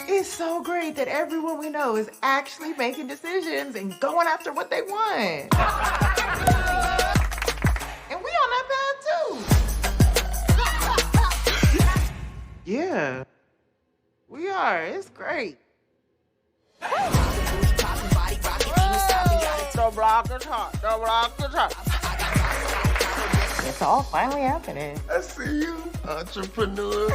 It's so great that everyone we know is actually making decisions and going after what they want. And we on that path too. Yeah, we are. It's great. The block is hot. The block is hot. It's all finally happening. I see you, entrepreneur.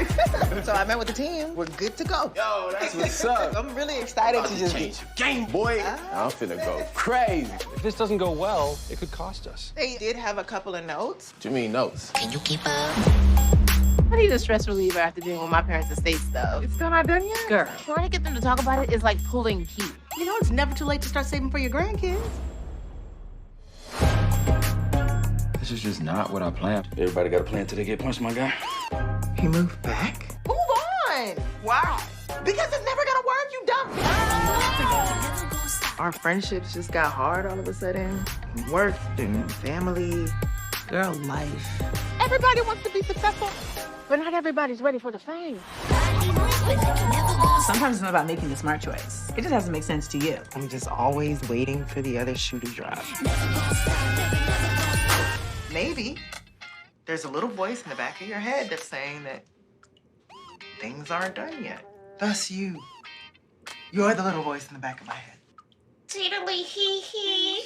So I met with the team. We're good to go. Yo, that's what's up. I'm really excited to just change the game, boy. I'm finna go crazy. If this doesn't go well, it could cost us. They did have a couple of notes. What you mean notes? Can you keep up? I need a stress reliever after dealing with my parents' estates, though. It's still not done yet? Girl, trying to get them to talk about it is like pulling teeth. You know, it's never too late to start saving for your grandkids. This is just not what I planned. Everybody got a plan till they get punched, my guy. He moved back? Move on! Why? Because it's never gonna work, you dumb. Our friendships just got hard all of a sudden. Work and family. Girl, life. Everybody wants to be successful, but not everybody's ready for the fame. Sometimes it's not about making the smart choice. It just has to make sense to you. I'm just always waiting for the other shoe to drop. Maybe there's a little voice in the back of your head that's saying that things aren't done yet. Thus you. You're the little voice in the back of my head. Tiddly hee hee.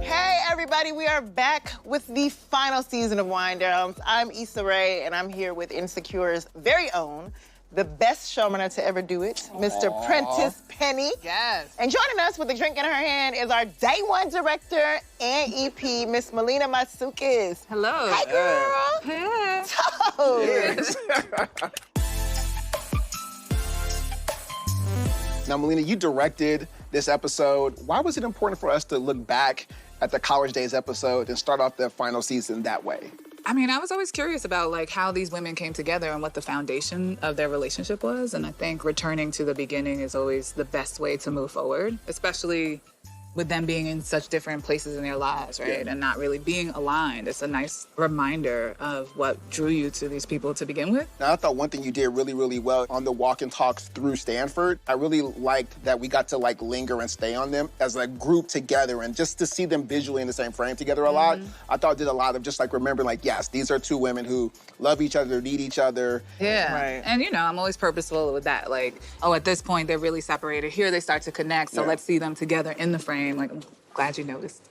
Hey everybody, we are back with the final season of Wine Downs. I'm Issa Rae, and I'm here with Insecure's very own, the best showrunner to ever do it, Mr. Prentice Penny. Yes. And joining us with a drink in her hand is our day one director and EP, Miss Melina Matsukis. Hello. Hi, girl. Hey. Toes. Now, Melina, you directed this episode. Why was it important for us to look back at the College Days episode and start off the final season that way? I mean, I was always curious about like how these women came together and what the foundation of their relationship was. And I think returning to the beginning is always the best way to move forward, especially with them being in such different places in their lives, right? And not really being aligned. It's a nice reminder of what drew you to these people to begin with. Now, I thought one thing you did really, really well on the walk and talks through Stanford, I really liked that we got to like linger and stay on them as a group together, and just to see them visually in the same frame together a lot, I thought did a lot of just like remembering like, yes, these are two women who love each other, need each other. Yeah, Right. and you know, I'm always purposeful with that. Like, oh, at this point, they're really separated. Here they start to connect, so let's see them together in the frame. Like, I'm glad you noticed.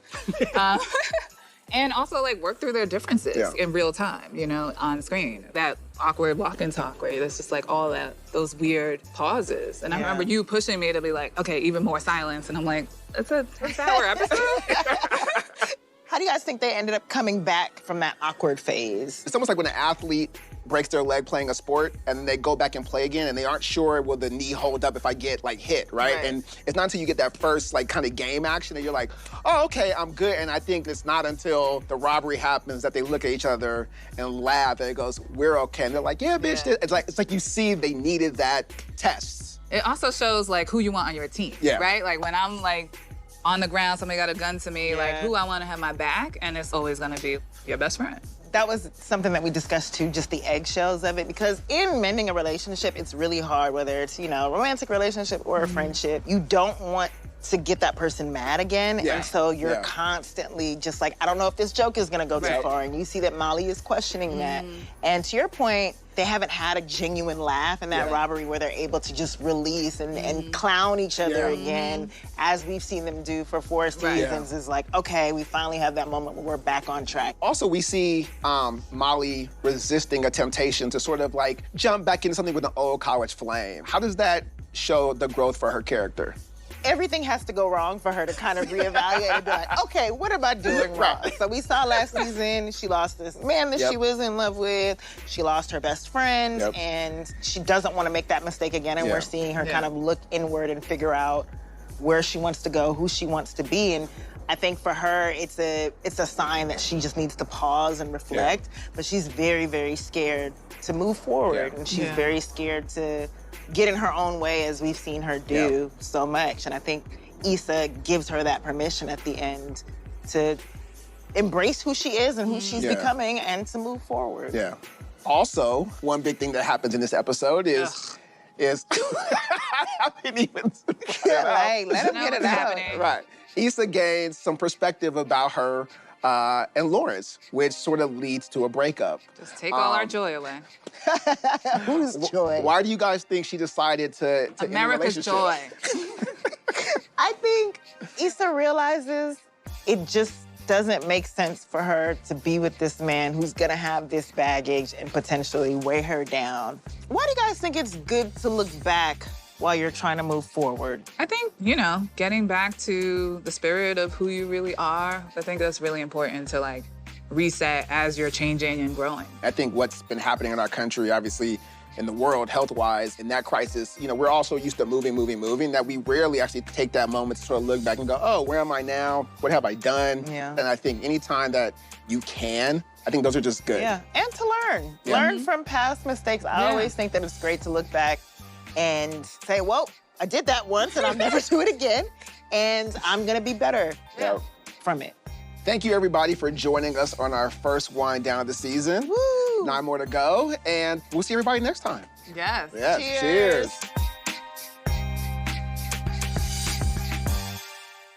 And also, like, work through their differences in real time, you know, on screen. That awkward walk and talk, right? It's just like all that, those weird pauses. And I remember you pushing me to be like, okay, even more silence. And I'm like, it's a 10-hour episode. How do you guys think they ended up coming back from that awkward phase? It's almost like when an athlete breaks their leg playing a sport and then they go back and play again and they aren't sure, will the knee hold up if I get like hit, right? And it's not until you get that first like kind of game action that you're like, oh, okay, I'm good. And I think it's not until the robbery happens that they look at each other and laugh and it goes, we're okay. And they're like, yeah, bitch. It's like you see they needed that test. It also shows like who you want on your team, right? Like when I'm like on the ground, somebody got a gun to me, like who I want to have my back, and it's always gonna be your best friend. That was something that we discussed too, just the eggshells of it, because in mending a relationship, it's really hard, whether it's, you know, a romantic relationship or a friendship. You don't want to get that person mad again, and so you're constantly just like, I don't know if this joke is gonna go too far, and you see that Molly is questioning that. And to your point, they haven't had a genuine laugh in that robbery where they're able to just release and clown each other again, as we've seen them do for 4 seasons. Is like, okay, we finally have that moment where we're back on track. Also, we see Molly resisting a temptation to sort of like jump back into something with an old college flame. How does that show the growth for her character? Everything has to go wrong for her to kind of reevaluate and be like, okay, what am I doing wrong? So we saw last season, she lost this man that she was in love with. She lost her best friend, and she doesn't want to make that mistake again. And we're seeing her kind of look inward and figure out where she wants to go, who she wants to be. And I think for her, it's a sign that she just needs to pause and reflect. But she's very, very scared to move forward. And she's very scared to get in her own way, as we've seen her do so much. And I think Issa gives her that permission at the end to embrace who she is and who she's becoming and to move forward. Yeah. Also, one big thing that happens in this episode is I didn't even Right, let him get it out. Right. Issa gains some perspective about her and Lawrence, which sort of leads to a breakup. Just take all our joy away. Who's Joy? Why do you guys think she decided to end the America's relationship? joy. I think Issa realizes it just doesn't make sense for her to be with this man who's gonna have this baggage and potentially weigh her down. Why do you guys think it's good to look back while you're trying to move forward? I think, getting back to the spirit of who you really are, I think that's really important to like reset as you're changing and growing. I think what's been happening in our country, obviously, in the world, health-wise, in that crisis, we're also used to moving, that we rarely actually take that moment to sort of look back and go, oh, where am I now? What have I done? Yeah. And I think anytime that you can, I think those are just good. Yeah, and to learn. Yeah. Learn from past mistakes. I always think that it's great to look back and say, well, I did that once and I'll never do it again. And I'm gonna be better from it. Thank you, everybody, for joining us on our first wind down of the season. Woo! 9 more to go, and we'll see everybody next time. Yes. Yes, cheers.